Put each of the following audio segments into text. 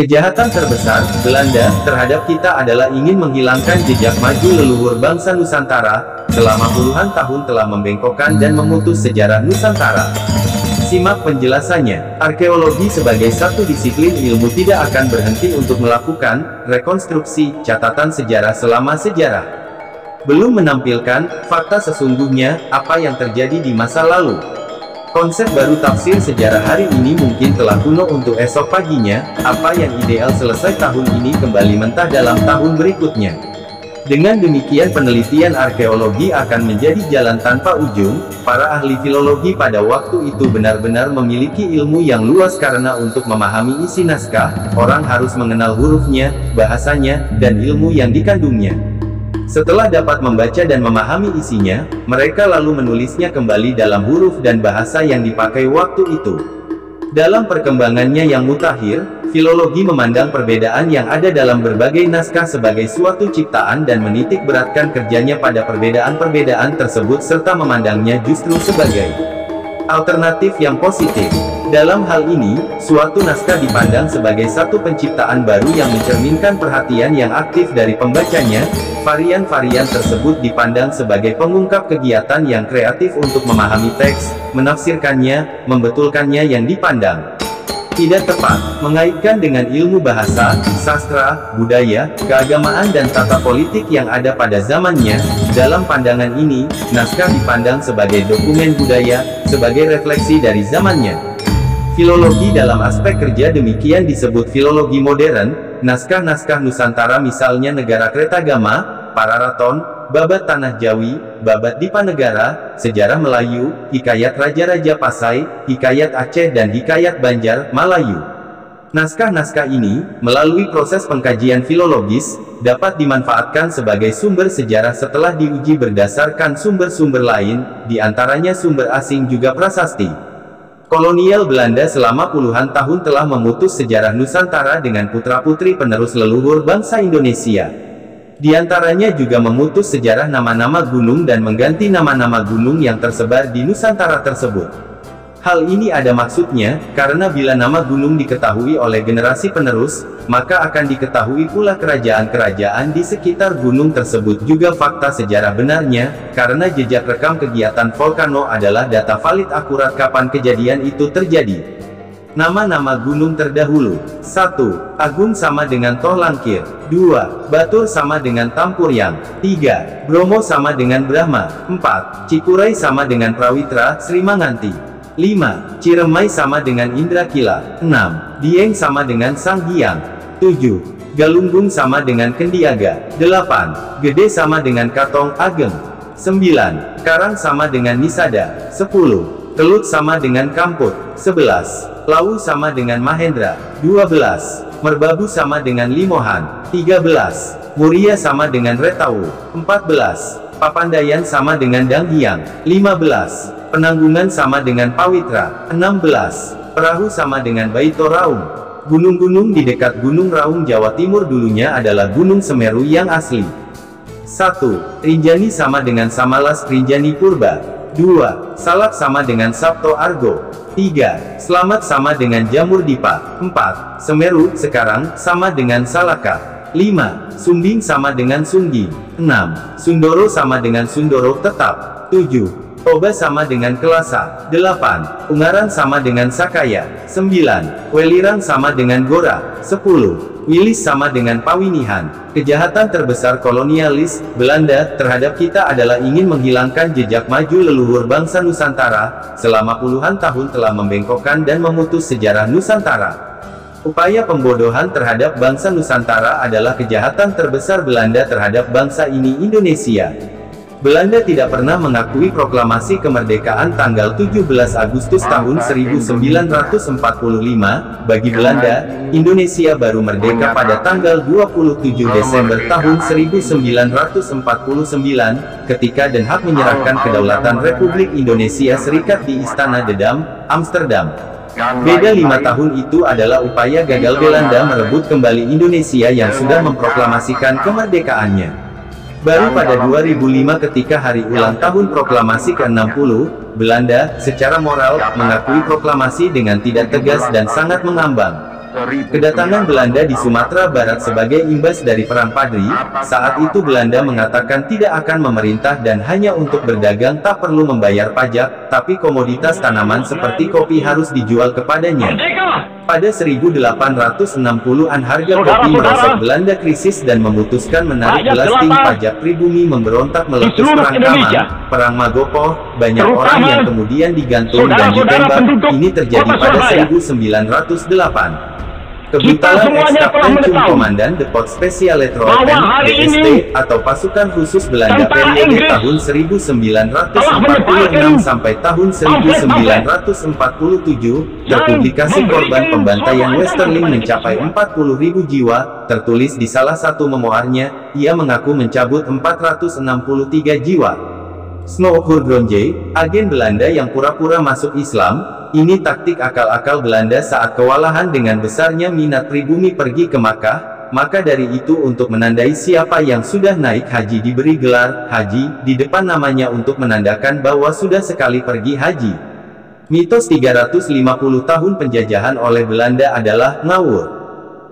Kejahatan terbesar Belanda terhadap kita adalah ingin menghilangkan jejak maju leluhur bangsa Nusantara, selama puluhan tahun telah membengkokkan dan memutus sejarah Nusantara. Simak penjelasannya. Arkeologi sebagai satu disiplin ilmu tidak akan berhenti untuk melakukan rekonstruksi catatan sejarah selama sejarah belum menampilkan fakta sesungguhnya apa yang terjadi di masa lalu. Konsep baru tafsir sejarah hari ini mungkin telah kuno untuk esok paginya. Apa yang ideal selesai tahun ini kembali mentah dalam tahun berikutnya. Dengan demikian penelitian arkeologi akan menjadi jalan tanpa ujung. Para ahli filologi pada waktu itu benar-benar memiliki ilmu yang luas karena untuk memahami isi naskah, orang harus mengenal hurufnya, bahasanya, dan ilmu yang dikandungnya. Setelah dapat membaca dan memahami isinya, mereka lalu menulisnya kembali dalam huruf dan bahasa yang dipakai waktu itu. Dalam perkembangannya yang mutakhir, filologi memandang perbedaan yang ada dalam berbagai naskah sebagai suatu ciptaan dan menitik beratkan kerjanya pada perbedaan-perbedaan tersebut serta memandangnya justru sebagai alternatif yang positif. Dalam hal ini, suatu naskah dipandang sebagai satu penciptaan baru yang mencerminkan perhatian yang aktif dari pembacanya. Varian-varian tersebut dipandang sebagai pengungkap kegiatan yang kreatif untuk memahami teks, menafsirkannya, membetulkannya yang dipandang tidak tepat, mengaitkan dengan ilmu bahasa, sastra, budaya, keagamaan dan tata politik yang ada pada zamannya. Dalam pandangan ini, naskah dipandang sebagai dokumen budaya, sebagai refleksi dari zamannya. Filologi dalam aspek kerja demikian disebut filologi modern. Naskah-naskah Nusantara misalnya Negara Kretagama, Pararaton, Babat Tanah Jawi, Babat Dipanegara, Sejarah Melayu, Hikayat Raja-Raja Pasai, Hikayat Aceh dan Hikayat Banjar, Malayu. Naskah-naskah ini, melalui proses pengkajian filologis, dapat dimanfaatkan sebagai sumber sejarah setelah diuji berdasarkan sumber-sumber lain, diantaranya sumber asing juga prasasti. Kolonial Belanda selama puluhan tahun telah memutus sejarah Nusantara dengan putra-putri penerus leluhur bangsa Indonesia. Di antaranya juga memutus sejarah nama-nama gunung dan mengganti nama-nama gunung yang tersebar di Nusantara tersebut. Hal ini ada maksudnya, karena bila nama gunung diketahui oleh generasi penerus, maka akan diketahui pula kerajaan-kerajaan di sekitar gunung tersebut juga fakta sejarah benarnya, karena jejak rekam kegiatan volcano adalah data valid akurat kapan kejadian itu terjadi. Nama-nama gunung terdahulu. 1. Agung sama dengan Toh Langkir. 2. Batur sama dengan Tampuryang. 3. Bromo sama dengan Brahma. 4. Cikuray sama dengan Prawitra, Sri Manganti. 5. Ciremai sama dengan Indrakila. 6. Dieng sama dengan Sang Hyang. 7. Galunggung sama dengan Kendiaga. 8. Gede sama dengan Katong Ageng. 9. Karang sama dengan Nisada. 10. Kelut sama dengan Kamput. 11. Lawu sama dengan Mahendra. 12. Merbabu sama dengan Limohan. 13. Muria sama dengan Retawu. 14. Papandayan sama dengan Danghyang. 15. Penanggungan sama dengan Pawitra. 16. Perahu sama dengan Baito Raung. Gunung-gunung di dekat Gunung Raung Jawa Timur dulunya adalah Gunung Semeru yang asli. 1. Rinjani sama dengan Samalas Rinjani Purba. 2. Salak sama dengan Sabto Argo. 3. Slamet sama dengan Jamur Dipa. 4. Semeru sekarang sama dengan Salaka. 5. Sumbing sama dengan Sunggi. 6. Sundoro sama dengan Sundoro tetap. 7. Toba sama dengan Kelasa. 8. Ungaran sama dengan Sakaya. 9. Welirang sama dengan Gora. 10. Wilis sama dengan Pawinihan. Kejahatan terbesar kolonialis Belanda terhadap kita adalah ingin menghilangkan jejak maju leluhur bangsa Nusantara, selama puluhan tahun telah membengkokkan dan memutus sejarah Nusantara. Upaya pembodohan terhadap bangsa Nusantara adalah kejahatan terbesar Belanda terhadap bangsa ini Indonesia. Belanda tidak pernah mengakui proklamasi kemerdekaan tanggal 17 Agustus tahun 1945. Bagi Belanda, Indonesia baru merdeka pada tanggal 27 Desember tahun 1949, ketika Den Haag menyerahkan kedaulatan Republik Indonesia Serikat di Istana de Dam, Amsterdam. Beda 5 tahun itu adalah upaya gagal Belanda merebut kembali Indonesia yang sudah memproklamasikan kemerdekaannya. Baru pada 2005 ketika hari ulang tahun proklamasi ke-60, Belanda, secara moral, mengakui proklamasi dengan tidak tegas dan sangat mengambang. Kedatangan Belanda di Sumatera Barat sebagai imbas dari Perang Padri, saat itu Belanda mengatakan tidak akan memerintah dan hanya untuk berdagang tak perlu membayar pajak, tapi komoditas tanaman seperti kopi harus dijual kepadanya. Pada 1860-an harga kopi merosot, Belanda krisis dan memutuskan menarik belasting pajak pribumi, memberontak, meletus Perang Kamang, Perang Magopo, banyak orang yang kemudian digantung dan ditembak. Ini terjadi pada 1908. Kebrutalan ex-Kapten Cum Komandan Depot Special Lettroten, DST, atau Pasukan Khusus Belanda periode tahun 1946 sampai tahun 1947, terpublikasi korban pembantaian Westerling mencapai 40.000 jiwa, tertulis di salah satu memoarnya, ia mengaku mencabut 463 jiwa. Snoekhurgronje, agen Belanda yang pura-pura masuk Islam. Ini taktik akal-akal Belanda saat kewalahan dengan besarnya minat pribumi pergi ke Makkah. Maka dari itu, untuk menandai siapa yang sudah naik haji diberi gelar haji di depan namanya untuk menandakan bahwa sudah sekali pergi haji. Mitos 350 tahun penjajahan oleh Belanda adalah ngawur.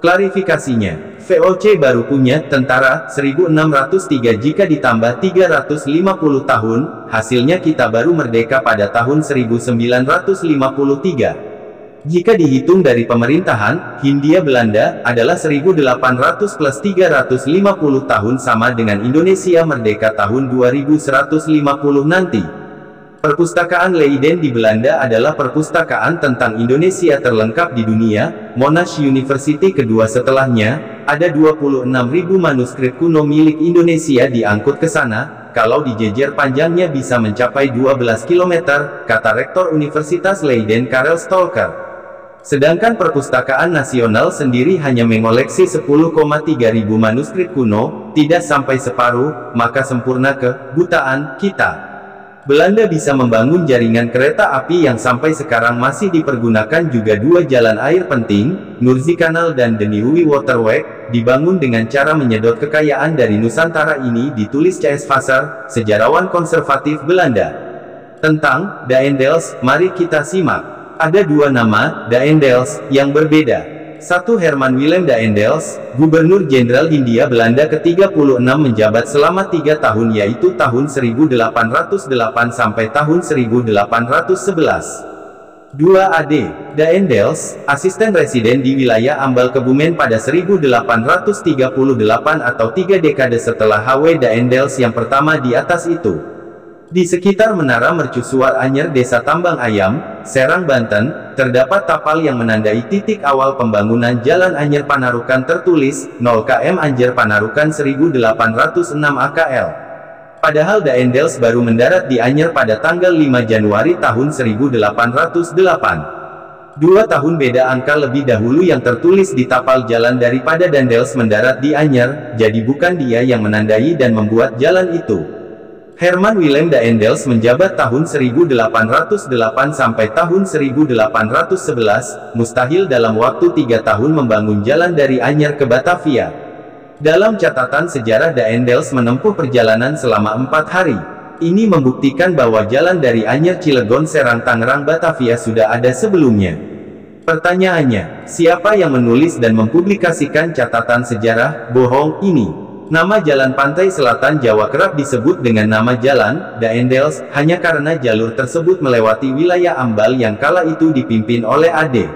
Klarifikasinya, VOC baru punya tentara 1603 jika ditambah 350 tahun, hasilnya kita baru merdeka pada tahun 1953. Jika dihitung dari pemerintahan, Hindia Belanda adalah 1800 plus 350 tahun sama dengan Indonesia merdeka tahun 2150 nanti. Perpustakaan Leiden di Belanda adalah perpustakaan tentang Indonesia terlengkap di dunia. Monash University kedua setelahnya, ada 26.000 manuskrip kuno milik Indonesia diangkut ke sana. Kalau dijejer panjangnya bisa mencapai 12 km, kata Rektor Universitas Leiden Karel Stolker. Sedangkan Perpustakaan Nasional sendiri hanya mengoleksi 10,3 ribu manuskrip kuno, tidak sampai separuh, maka sempurna kebutaan kita. Belanda bisa membangun jaringan kereta api yang sampai sekarang masih dipergunakan, juga dua jalan air penting, Noordzeekanaal dan de Nieuwe Waterweg, dibangun dengan cara menyedot kekayaan dari Nusantara. Ini ditulis C.S. Vassar, sejarawan konservatif Belanda. Tentang Daendels, mari kita simak. Ada dua nama Daendels yang berbeda. Satu, Herman Willem Daendels, Gubernur Jenderal Hindia Belanda ke-36, menjabat selama 3 tahun, yaitu tahun 1808 sampai tahun 1811. 2. A.D. Daendels, asisten residen di wilayah Ambal Kebumen pada 1838 atau 3 dekade setelah H.W. Daendels yang pertama. Di atas itu, di sekitar Menara Mercusuar Anyer, Desa Tambang Ayam, Serang, Banten, terdapat tapal yang menandai titik awal pembangunan Jalan Anyer Panarukan, tertulis 0 km Anjer Panarukan 1806 AKL. Padahal Daendels baru mendarat di Anyer pada tanggal 5 Januari tahun 1808. 2 tahun beda angka lebih dahulu yang tertulis di tapal jalan daripada Daendels mendarat di Anyer, jadi bukan dia yang menandai dan membuat jalan itu. Herman Willem Daendels menjabat tahun 1808 sampai tahun 1811, mustahil dalam waktu 3 tahun membangun jalan dari Anyer ke Batavia. Dalam catatan sejarah, Daendels menempuh perjalanan selama 4 hari. Ini membuktikan bahwa jalan dari Anyer, Cilegon, Serang, Tangerang, Batavia sudah ada sebelumnya. Pertanyaannya, siapa yang menulis dan mempublikasikan catatan sejarah bohong ini? Nama jalan pantai selatan Jawa kerap disebut dengan nama jalan Daendels, hanya karena jalur tersebut melewati wilayah Ambal yang kala itu dipimpin oleh A.D.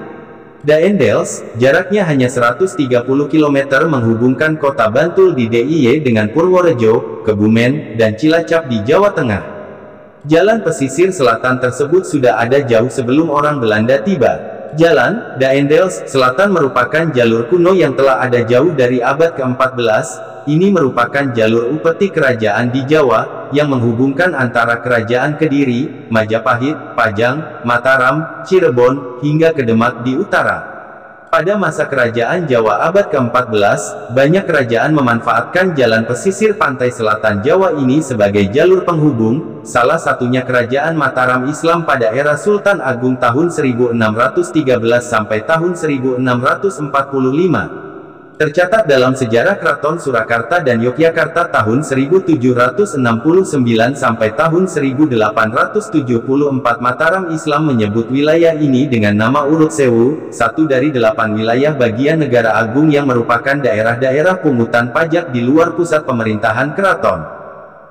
Daendels. Jaraknya hanya 130 km, menghubungkan kota Bantul di DIY dengan Purworejo, Kebumen, dan Cilacap di Jawa Tengah. Jalan pesisir selatan tersebut sudah ada jauh sebelum orang Belanda tiba. Jalan Daendels Selatan merupakan jalur kuno yang telah ada jauh dari abad ke-14. Ini merupakan jalur upeti kerajaan di Jawa, yang menghubungkan antara kerajaan Kediri, Majapahit, Pajang, Mataram, Cirebon, hingga ke Demak di utara. Pada masa kerajaan Jawa abad ke-14, banyak kerajaan memanfaatkan jalan pesisir pantai selatan Jawa ini sebagai jalur penghubung, salah satunya kerajaan Mataram Islam pada era Sultan Agung tahun 1613 sampai tahun 1645. Tercatat dalam sejarah Keraton Surakarta dan Yogyakarta tahun 1769 sampai tahun 1874 Mataram Islam menyebut wilayah ini dengan nama Urut Sewu, satu dari 8 wilayah bagian negara agung yang merupakan daerah-daerah pungutan pajak di luar pusat pemerintahan keraton.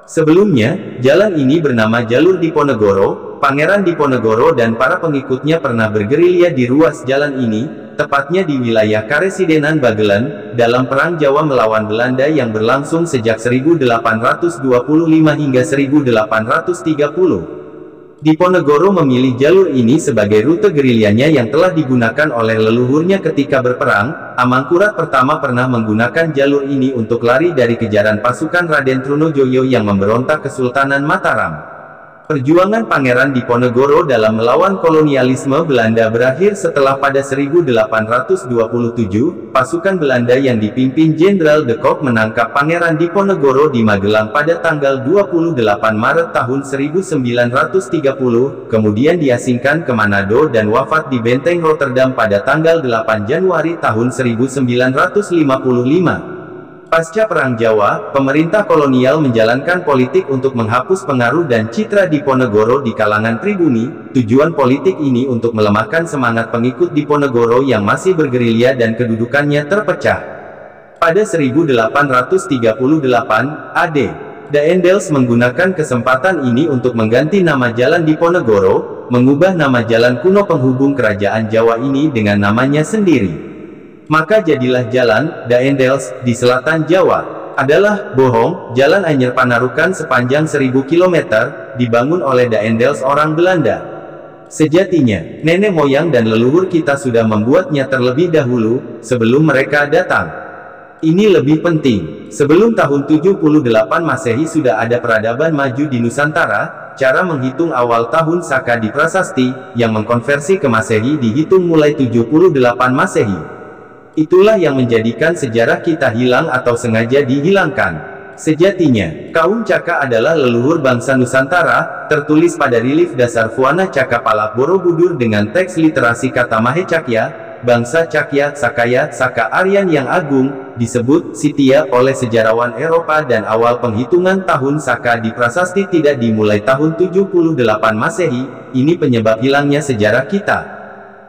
Sebelumnya, jalan ini bernama Jalur Diponegoro. Pangeran Diponegoro dan para pengikutnya pernah bergerilya di ruas jalan ini, tepatnya di wilayah Karesidenan Bagelen, dalam Perang Jawa melawan Belanda yang berlangsung sejak 1825 hingga 1830. Diponegoro memilih jalur ini sebagai rute gerilyanya yang telah digunakan oleh leluhurnya ketika berperang. Amangkurat pertama pernah menggunakan jalur ini untuk lari dari kejaran pasukan Raden Trunojoyo yang memberontak Kesultanan Mataram. Perjuangan Pangeran Diponegoro dalam melawan kolonialisme Belanda berakhir setelah pada 1827, pasukan Belanda yang dipimpin Jenderal de Kock menangkap Pangeran Diponegoro di Magelang pada tanggal 28 Maret tahun 1930, kemudian diasingkan ke Manado dan wafat di Benteng Rotterdam pada tanggal 8 Januari tahun 1955. Pasca Perang Jawa, pemerintah kolonial menjalankan politik untuk menghapus pengaruh dan citra Diponegoro di kalangan pribumi. Tujuan politik ini untuk melemahkan semangat pengikut Diponegoro yang masih bergerilya dan kedudukannya terpecah. Pada 1838, A.D. Daendels menggunakan kesempatan ini untuk mengganti nama Jalan Diponegoro, mengubah nama jalan kuno penghubung kerajaan Jawa ini dengan namanya sendiri. Maka jadilah Jalan Daendels di selatan Jawa. Adalah bohong, Jalan Anyer Panarukan sepanjang 1000 km, dibangun oleh Daendels orang Belanda. Sejatinya, nenek moyang dan leluhur kita sudah membuatnya terlebih dahulu, sebelum mereka datang. Ini lebih penting. Sebelum tahun 78 Masehi sudah ada peradaban maju di Nusantara. Cara menghitung awal tahun Saka di prasasti, yang mengkonversi ke Masehi dihitung mulai 78 Masehi. Itulah yang menjadikan sejarah kita hilang atau sengaja dihilangkan. Sejatinya, kaum Caka adalah leluhur bangsa Nusantara, tertulis pada relief dasar Fuana Cakapala Borobudur dengan teks literasi kata Mahecakya, bangsa Cakya, Sakaya, Saka Aryan yang agung, disebut Sitya oleh sejarawan Eropa dan awal penghitungan tahun Saka di prasasti tidak dimulai tahun 78 Masehi, ini penyebab hilangnya sejarah kita.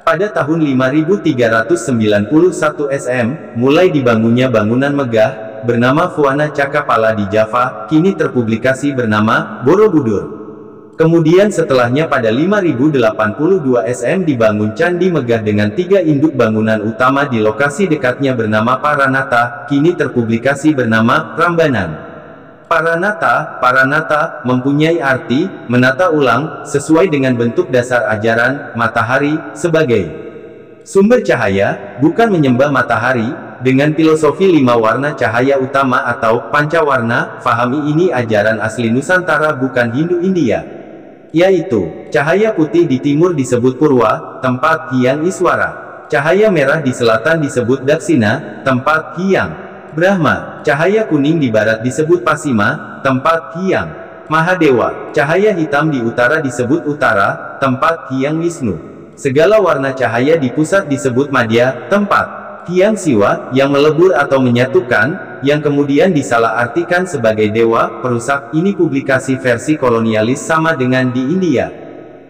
Pada tahun 5391 SM, mulai dibangunnya bangunan megah, bernama Fuana Cakapala di Java, kini terpublikasi bernama Borobudur. Kemudian setelahnya pada 5082 SM dibangun Candi Megah dengan 3 induk bangunan utama di lokasi dekatnya bernama Paranata, kini terpublikasi bernama Prambanan. Paranata, mempunyai arti, menata ulang, sesuai dengan bentuk dasar ajaran, matahari, sebagai sumber cahaya, bukan menyembah matahari, dengan filosofi 5 warna cahaya utama atau pancawarna. Fahami ini ajaran asli Nusantara bukan Hindu-India. Yaitu, cahaya putih di timur disebut Purwa, tempat Hyang Iswara. Cahaya merah di selatan disebut Daksina, tempat Hyang Brahma. Cahaya kuning di barat disebut Pasima, tempat Hyang Mahadewa. Cahaya hitam di utara disebut Utara, tempat Hyang Wisnu. Segala warna cahaya di pusat disebut Madya, tempat Hyang Siwa, yang melebur atau menyatukan, yang kemudian disalahartikan sebagai dewa, perusak. Ini publikasi versi kolonialis sama dengan di India.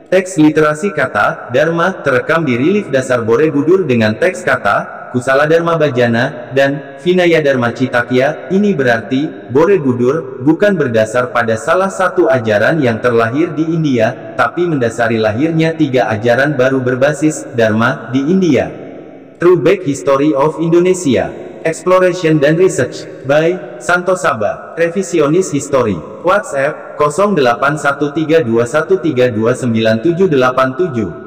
Teks literasi kata Dharma terekam di relief dasar Borobudur dengan teks kata Kusala Dharma Bajana dan Vinaya Dharma Citakya. Ini berarti Borobudur bukan berdasar pada salah satu ajaran yang terlahir di India, tapi mendasari lahirnya 3 ajaran baru berbasis Dharma di India. True Back History of Indonesia, Exploration dan Research by Santo Saba, Revisionis History. WhatsApp 081321329787.